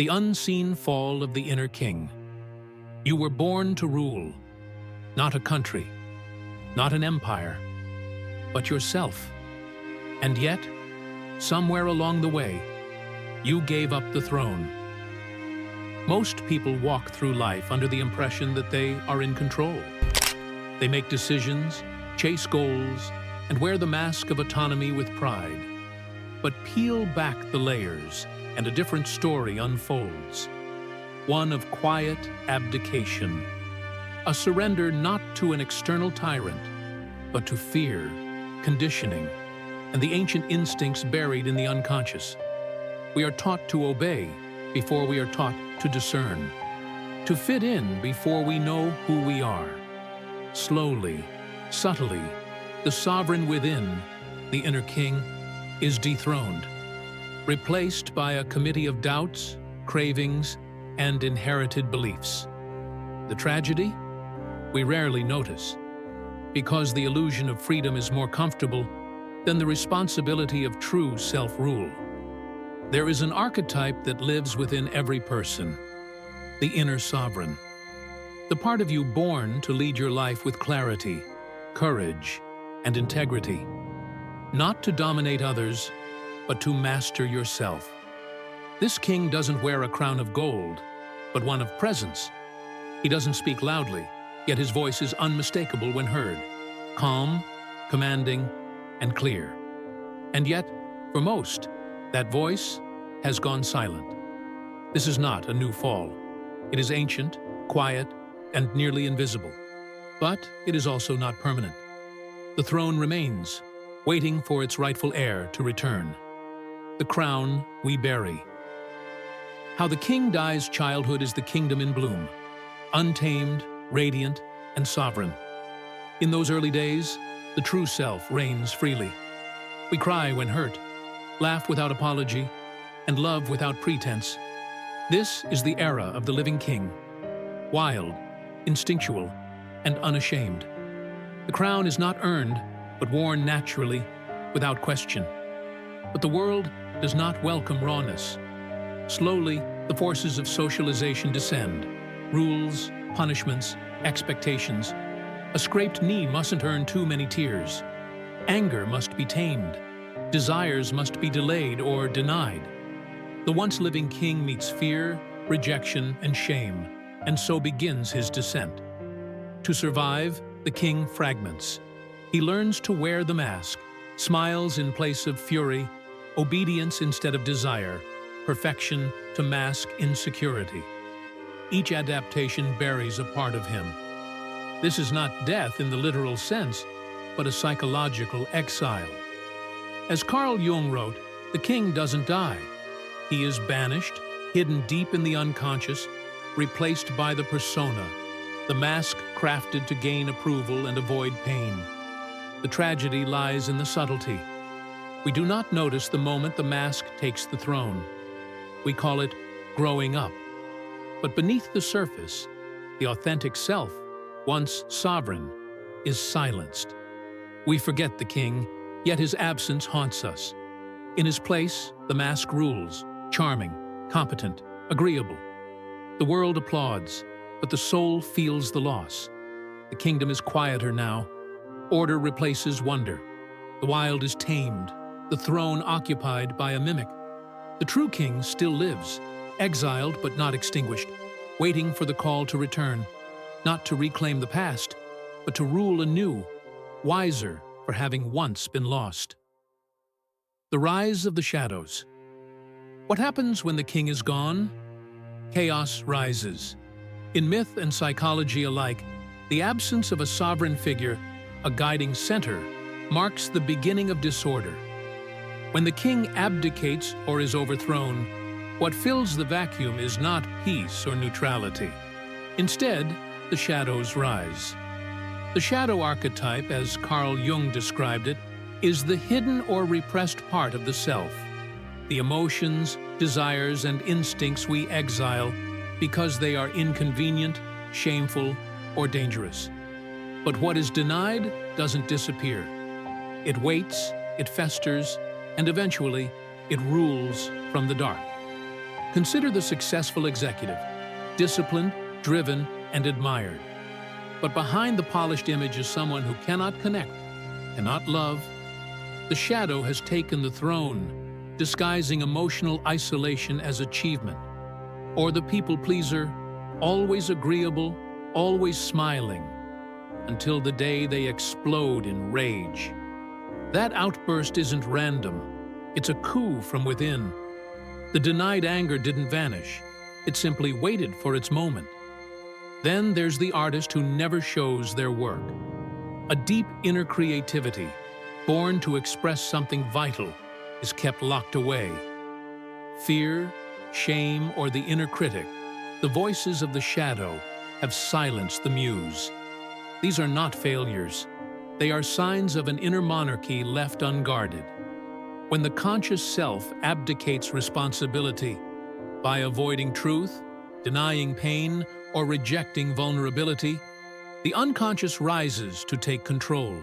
The unseen fall of the inner king. You were born to rule, not a country, not an empire, but yourself. And yet, somewhere along the way, you gave up the throne. Most people walk through life under the impression that they are in control. They make decisions, chase goals, and wear the mask of autonomy with pride. But peel back the layers, and a different story unfolds. One of quiet abdication. A surrender not to an external tyrant, but to fear, conditioning, and the ancient instincts buried in the unconscious. We are taught to obey before we are taught to discern, to fit in before we know who we are. Slowly, subtly, the sovereign within, the inner king, is dethroned, replaced by a committee of doubts, cravings, and inherited beliefs. The tragedy? We rarely notice, because the illusion of freedom is more comfortable than the responsibility of true self-rule. There is an archetype that lives within every person, the inner sovereign, the part of you born to lead your life with clarity, courage, and integrity, not to dominate others, but to master yourself. This king doesn't wear a crown of gold, but one of presence. He doesn't speak loudly, yet his voice is unmistakable when heard, calm, commanding, and clear. And yet, for most, that voice has gone silent. This is not a new fall. It is ancient, quiet, and nearly invisible. But it is also not permanent. The throne remains, waiting for its rightful heir to return. The crown we bury. How the king dies childhood is the kingdom in bloom, untamed, radiant, and sovereign. In those early days, the true self reigns freely. We cry when hurt, laugh without apology, and love without pretense. This is the era of the living king, wild, instinctual, and unashamed. The crown is not earned, but worn naturally, without question. But the world does not welcome rawness. Slowly, the forces of socialization descend. Rules, punishments, expectations. A scraped knee mustn't earn too many tears. Anger must be tamed. Desires must be delayed or denied. The once living king meets fear, rejection, and shame, and so begins his descent. To survive, the king fragments. He learns to wear the mask, smiles in place of fury, obedience instead of desire, perfection to mask insecurity. Each adaptation buries a part of him. This is not death in the literal sense, but a psychological exile. As Carl Jung wrote, the king doesn't die. He is banished, hidden deep in the unconscious, replaced by the persona, the mask crafted to gain approval and avoid pain. The tragedy lies in the subtlety. We do not notice the moment the mask takes the throne. We call it growing up. But beneath the surface, the authentic self, once sovereign, is silenced. We forget the king, yet his absence haunts us. In his place, the mask rules, charming, competent, agreeable. The world applauds, but the soul feels the loss. The kingdom is quieter now. Order replaces wonder. The wild is tamed, the throne occupied by a mimic. The true king still lives, exiled but not extinguished, waiting for the call to return, not to reclaim the past, but to rule anew, wiser for having once been lost. The rise of the shadows. What happens when the king is gone? Chaos rises. In myth and psychology alike, the absence of a sovereign figure, a guiding center, marks the beginning of disorder. When the king abdicates or is overthrown, what fills the vacuum is not peace or neutrality. Instead, the shadows rise. The shadow archetype, as Carl Jung described it, is the hidden or repressed part of the self, the emotions, desires, and instincts we exile because they are inconvenient, shameful, or dangerous. But what is denied doesn't disappear. It waits, it festers, and eventually it rules from the dark. Consider the successful executive, disciplined, driven, and admired. But behind the polished image is someone who cannot connect, cannot love. The shadow has taken the throne, disguising emotional isolation as achievement. Or the people-pleaser, always agreeable, always smiling, until the day they explode in rage. That outburst isn't random. It's a coup from within. The denied anger didn't vanish. It simply waited for its moment. Then there's the artist who never shows their work. A deep inner creativity, born to express something vital, is kept locked away. Fear, shame, or the inner critic, the voices of the shadow, have silenced the muse. These are not failures. They are signs of an inner monarchy left unguarded. When the conscious self abdicates responsibility by avoiding truth, denying pain, or rejecting vulnerability, the unconscious rises to take control.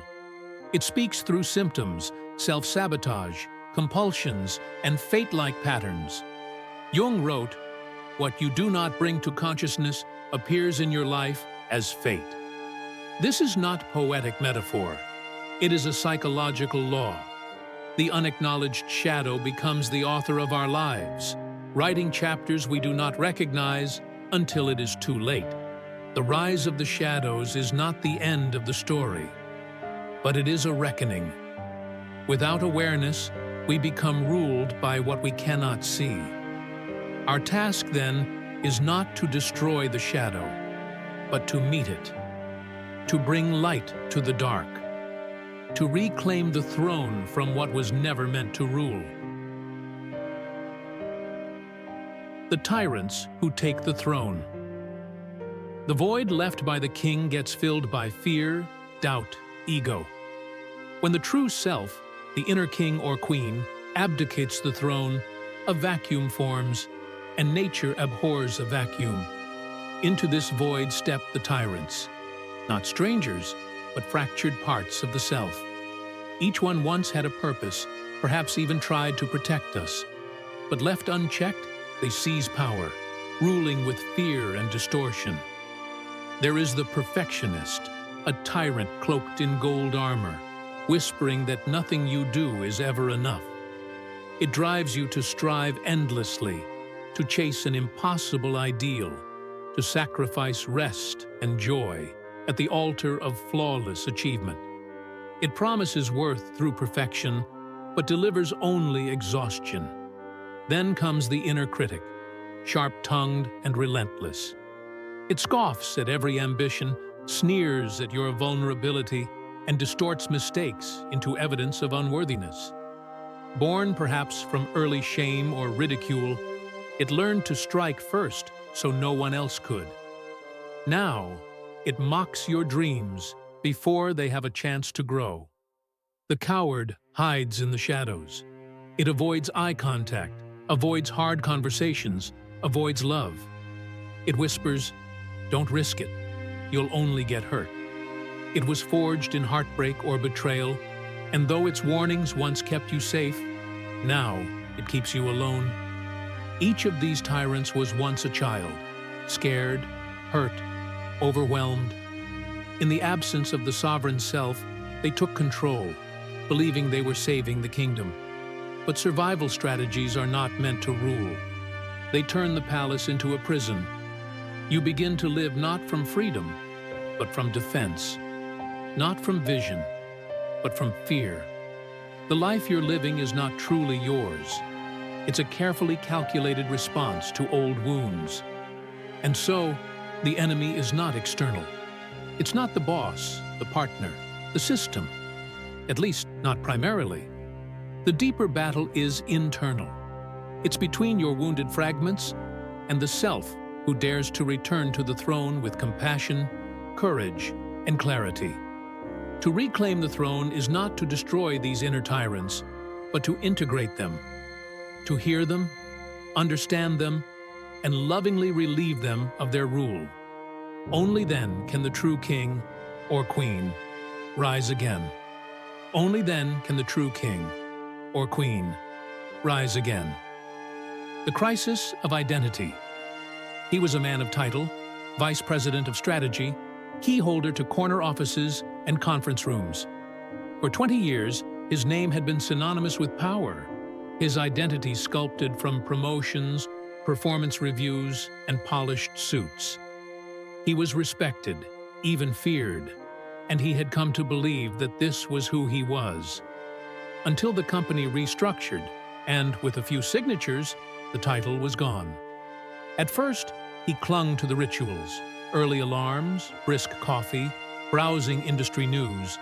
It speaks through symptoms, self-sabotage, compulsions, and fate-like patterns. Jung wrote, "What you do not bring to consciousness appears in your life as fate." This is not poetic metaphor. It is a psychological law. The unacknowledged shadow becomes the author of our lives, writing chapters we do not recognize until it is too late. The rise of the shadows is not the end of the story, but it is a reckoning. Without awareness, we become ruled by what we cannot see. Our task, then, is not to destroy the shadow, but to meet it, to bring light to the dark, to reclaim the throne from what was never meant to rule. The tyrants who take the throne. The void left by the king gets filled by fear, doubt, ego. When the true self, the inner king or queen, abdicates the throne, a vacuum forms, and nature abhors a vacuum. Into this void step the tyrants, not strangers, but fractured parts of the self. Each one once had a purpose, perhaps even tried to protect us. But left unchecked, they seize power, ruling with fear and distortion. There is the perfectionist, a tyrant cloaked in gold armor, whispering that nothing you do is ever enough. It drives you to strive endlessly, to chase an impossible ideal, to sacrifice rest and joy at the altar of flawless achievement. It promises worth through perfection, but delivers only exhaustion. Then comes the inner critic, sharp-tongued and relentless. It scoffs at every ambition, sneers at your vulnerability, and distorts mistakes into evidence of unworthiness. Born perhaps from early shame or ridicule, it learned to strike first so no one else could. Now, it mocks your dreams before they have a chance to grow. The coward hides in the shadows. It avoids eye contact, avoids hard conversations, avoids love. It whispers, "Don't risk it. You'll only get hurt." It was forged in heartbreak or betrayal, and though its warnings once kept you safe, now it keeps you alone. Each of these tyrants was once a child, scared, hurt, overwhelmed. In the absence of the sovereign self, they took control, believing they were saving the kingdom. But survival strategies are not meant to rule. They turn the palace into a prison. You begin to live not from freedom, but from defense. Not from vision, but from fear. The life you're living is not truly yours. It's a carefully calculated response to old wounds. And so, the enemy is not external. It's not the boss, the partner, the system. At least, not primarily. The deeper battle is internal. It's between your wounded fragments and the self who dares to return to the throne with compassion, courage, and clarity. To reclaim the throne is not to destroy these inner tyrants, but to integrate them, to hear them, understand them, and lovingly relieve them of their rule. Only then can the true king or queen rise again. Only then can the true king or queen rise again. The crisis of identity. He was a man of title, vice president of strategy, key holder to corner offices and conference rooms. For 20 years, his name had been synonymous with power, his identity sculpted from promotions, performance reviews, and polished suits. He was respected, even feared, and he had come to believe that this was who he was. Until the company restructured, and with a few signatures, the title was gone. At first, he clung to the rituals, early alarms, brisk coffee, browsing industry news,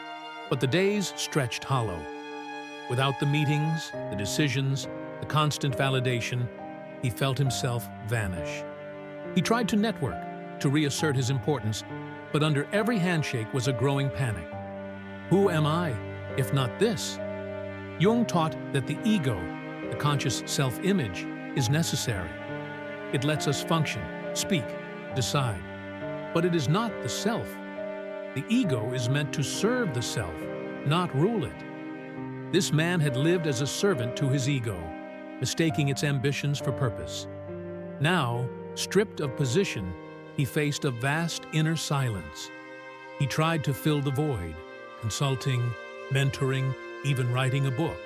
but the days stretched hollow. Without the meetings, the decisions, the constant validation, he felt himself vanish. He tried to network, to reassert his importance, but under every handshake was a growing panic. Who am I, if not this? Jung taught that the ego, the conscious self-image, is necessary. It lets us function, speak, decide. But it is not the self. The ego is meant to serve the self, not rule it. This man had lived as a servant to his ego, mistaking its ambitions for purpose. Now, stripped of position, he faced a vast inner silence. He tried to fill the void, consulting, mentoring, even writing a book.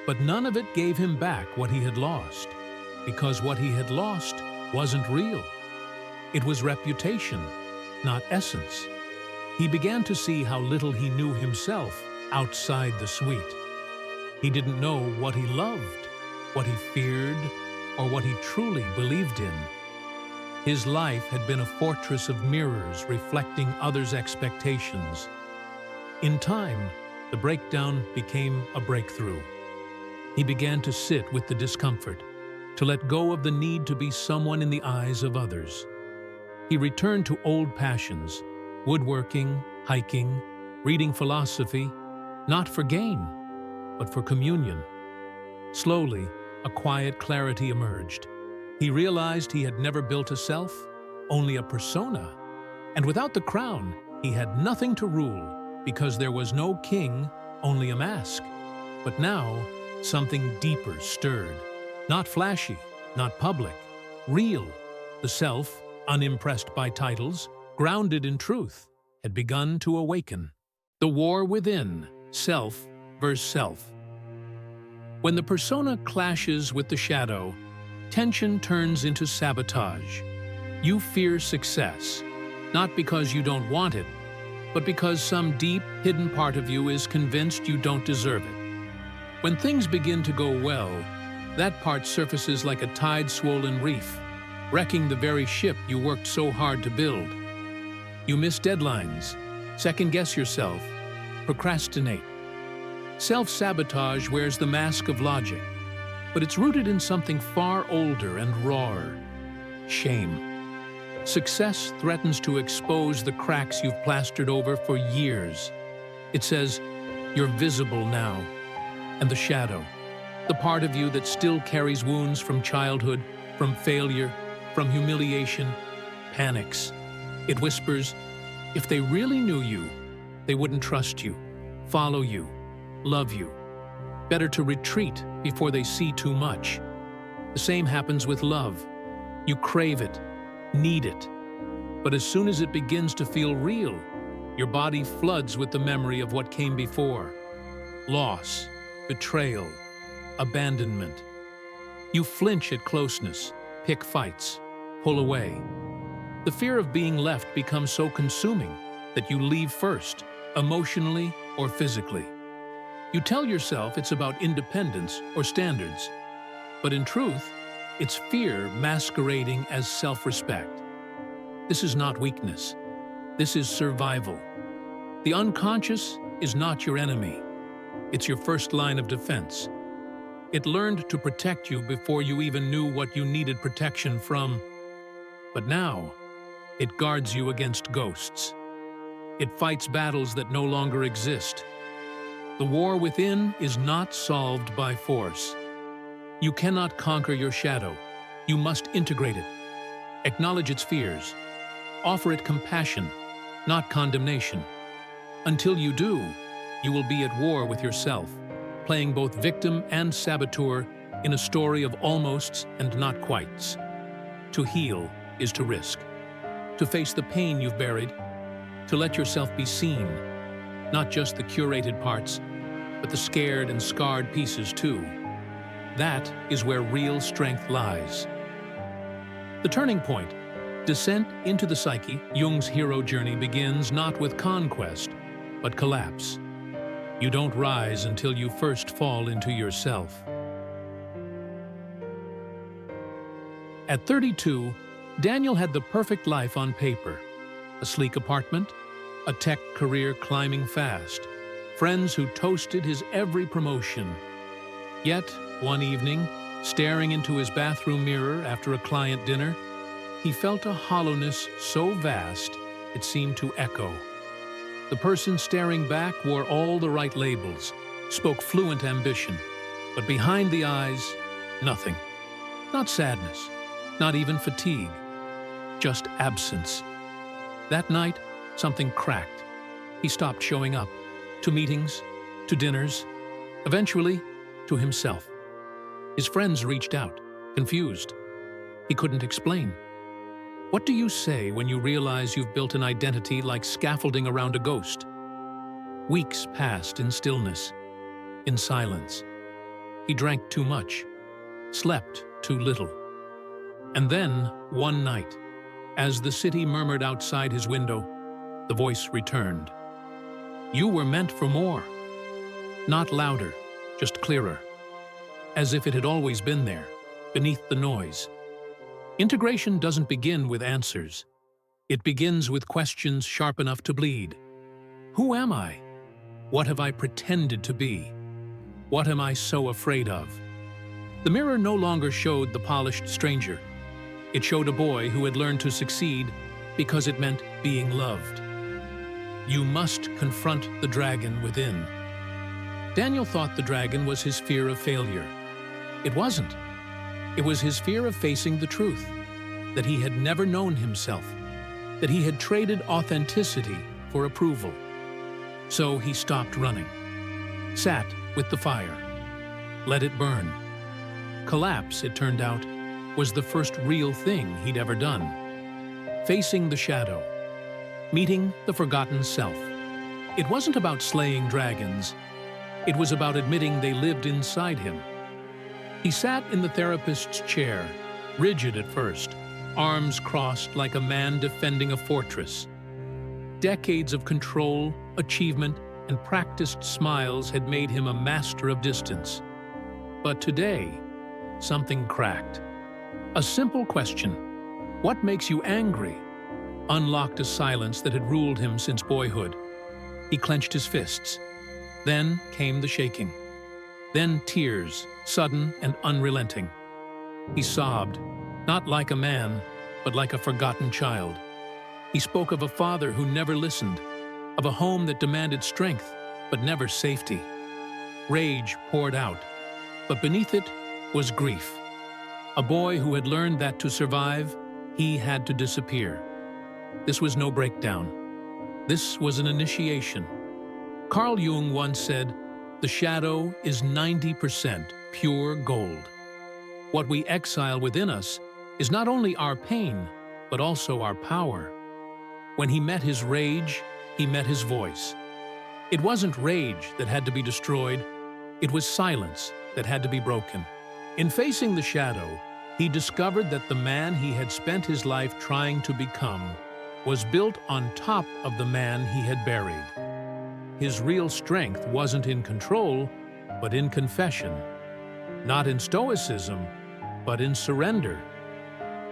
But none of it gave him back what he had lost, because what he had lost wasn't real. It was reputation, not essence. He began to see how little he knew himself outside the suite. He didn't know what he loved, what he feared, or what he truly believed in. His life had been a fortress of mirrors reflecting others' expectations. In time, the breakdown became a breakthrough. He began to sit with the discomfort, to let go of the need to be someone in the eyes of others. He returned to old passions, woodworking, hiking, reading philosophy, not for gain, but for communion. Slowly, a quiet clarity emerged. He realized he had never built a self, only a persona. And without the crown, he had nothing to rule, because there was no king, only a mask. But now, something deeper stirred. Not flashy, not public, real. The self, unimpressed by titles, grounded in truth, had begun to awaken. The war within, self versus self. When the persona clashes with the shadow, tension turns into sabotage. You fear success, not because you don't want it, but because some deep, hidden part of you is convinced you don't deserve it. When things begin to go well, that part surfaces like a tide-swollen reef, wrecking the very ship you worked so hard to build. You miss deadlines, second-guess yourself, procrastinate. Self-sabotage wears the mask of logic, but it's rooted in something far older and rawer: shame. Success threatens to expose the cracks you've plastered over for years. It says, "You're visible now." And the shadow, the part of you that still carries wounds from childhood, from failure, from humiliation, panics. It whispers, if they really knew you, they wouldn't trust you, follow you, love you. Better to retreat before they see too much. The same happens with love. You crave it, need it. But as soon as it begins to feel real, your body floods with the memory of what came before. Loss, betrayal, abandonment. You flinch at closeness, pick fights, pull away. The fear of being left becomes so consuming that you leave first, emotionally or physically. You tell yourself it's about independence or standards, but in truth, it's fear masquerading as self-respect. This is not weakness. This is survival. The unconscious is not your enemy. It's your first line of defense. It learned to protect you before you even knew what you needed protection from. But now, it guards you against ghosts. It fights battles that no longer exist. The war within is not solved by force. You cannot conquer your shadow. You must integrate it. Acknowledge its fears. Offer it compassion, not condemnation. Until you do, you will be at war with yourself, playing both victim and saboteur in a story of almosts and not quites. To heal is to risk, to face the pain you've buried, to let yourself be seen, not just the curated parts, but the scared and scarred pieces too. That is where real strength lies. The turning point, descent into the psyche, Jung's hero journey begins not with conquest, but collapse. You don't rise until you first fall into yourself. At 32, Daniel had the perfect life on paper. A sleek apartment, a tech career climbing fast, friends who toasted his every promotion. Yet, one evening, staring into his bathroom mirror after a client dinner, he felt a hollowness so vast it seemed to echo. The person staring back wore all the right labels, spoke fluent ambition, but behind the eyes, nothing. Not sadness, not even fatigue, just absence. That night, something cracked. He stopped showing up, to meetings, to dinners, eventually to himself. His friends reached out, confused. He couldn't explain. What do you say when you realize you've built an identity like scaffolding around a ghost? Weeks passed in stillness, in silence. He drank too much, slept too little. And then, one night, as the city murmured outside his window, the voice returned. You were meant for more. Not louder, just clearer. As if it had always been there, beneath the noise. Integration doesn't begin with answers. It begins with questions sharp enough to bleed. Who am I? What have I pretended to be? What am I so afraid of? The mirror no longer showed the polished stranger. It showed a boy who had learned to succeed because it meant being loved. You must confront the dragon within. Daniel thought the dragon was his fear of failure. It wasn't. It was his fear of facing the truth, that he had never known himself, that he had traded authenticity for approval. So he stopped running, sat with the fire, let it burn. Collapse, it turned out, was the first real thing he'd ever done. Facing the shadow, meeting the forgotten self. It wasn't about slaying dragons. It was about admitting they lived inside him. He sat in the therapist's chair, rigid at first, arms crossed like a man defending a fortress. Decades of control, achievement, and practiced smiles had made him a master of distance. But today, something cracked. A simple question, what makes you angry? Unlocked a silence that had ruled him since boyhood. He clenched his fists. Then came the shaking. Then tears, sudden and unrelenting. He sobbed, not like a man, but like a forgotten child. He spoke of a father who never listened, of a home that demanded strength, but never safety. Rage poured out, but beneath it was grief. A boy who had learned that to survive, he had to disappear. This was no breakdown. This was an initiation. Carl Jung once said, "The shadow is 90% pure gold." What we exile within us is not only our pain, but also our power. When he met his rage, he met his voice. It wasn't rage that had to be destroyed, it was silence that had to be broken. In facing the shadow, he discovered that the man he had spent his life trying to become was built on top of the man he had buried. His real strength wasn't in control, but in confession. Not in stoicism, but in surrender.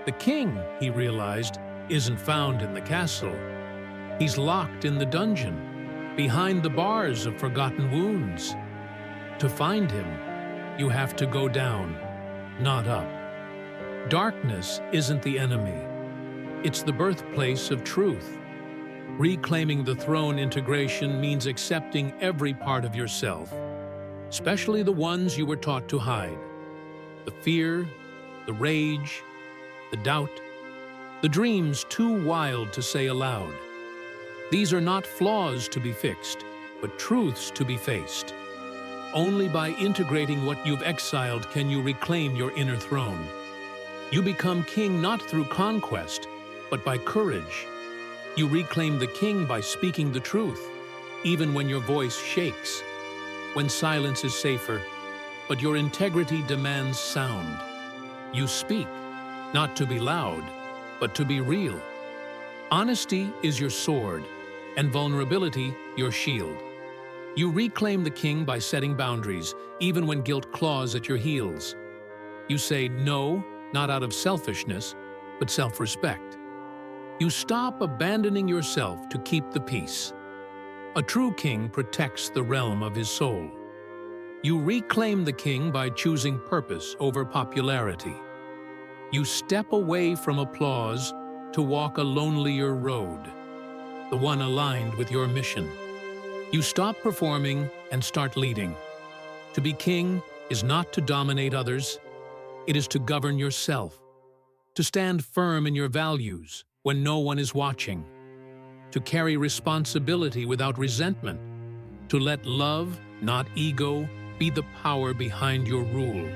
The king, he realized, isn't found in the castle. He's locked in the dungeon, behind the bars of forgotten wounds. To find him, you have to go down, not up. Darkness isn't the enemy. It's the birthplace of truth. Reclaiming the throne integration means accepting every part of yourself, especially the ones you were taught to hide. The fear, the rage, the doubt, the dreams too wild to say aloud. These are not flaws to be fixed, but truths to be faced. Only by integrating what you've exiled can you reclaim your inner throne. You become king not through conquest, but by courage. You reclaim the king by speaking the truth, even when your voice shakes, when silence is safer, but your integrity demands sound. You speak, not to be loud, but to be real. Honesty is your sword, and vulnerability your shield. You reclaim the king by setting boundaries, even when guilt claws at your heels. You say no, not out of selfishness, but self-respect. You stop abandoning yourself to keep the peace. A true king protects the realm of his soul. You reclaim the king by choosing purpose over popularity. You step away from applause to walk a lonelier road, the one aligned with your mission. You stop performing and start leading. To be king is not to dominate others, it is to govern yourself, to stand firm in your values when no one is watching, to carry responsibility without resentment, to let love, not ego, be the power behind your rule.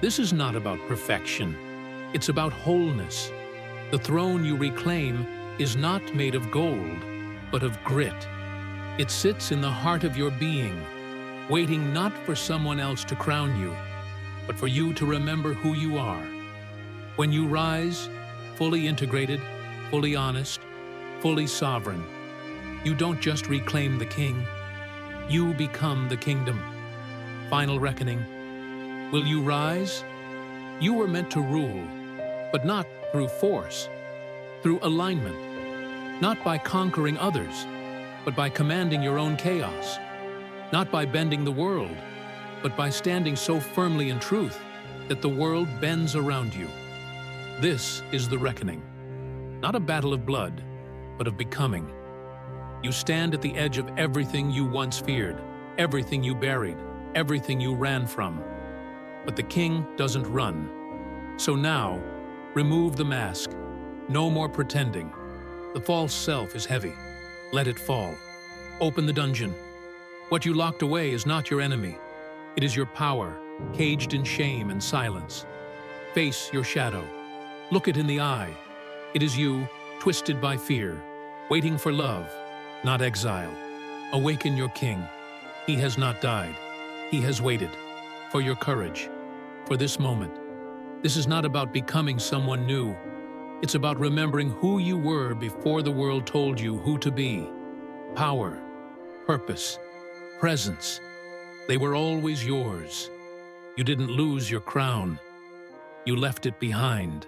This is not about perfection, it's about wholeness. The throne you reclaim is not made of gold, but of grit. It sits in the heart of your being, waiting not for someone else to crown you, but for you to remember who you are. When you rise, fully integrated, fully honest, fully sovereign, you don't just reclaim the king, you become the kingdom. Final reckoning. Will you rise? You were meant to rule, but not through force, through alignment, not by conquering others, but by commanding your own chaos, not by bending the world, but by standing so firmly in truth that the world bends around you. This is the reckoning, not a battle of blood, but of becoming. You stand at the edge of everything you once feared, everything you buried, everything you ran from. But the king doesn't run. So now, remove the mask. No more pretending. The false self is heavy. Let it fall. Open the dungeon. What you locked away is not your enemy. It is your power, caged in shame and silence. Face your shadow. Look it in the eye. It is you, twisted by fear, waiting for love, not exile. Awaken your king. He has not died. He has waited for your courage, for this moment. This is not about becoming someone new. It's about remembering who you were before the world told you who to be. Power, purpose, presence. They were always yours. You didn't lose your crown. You left it behind.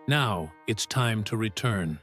Now it's time to return.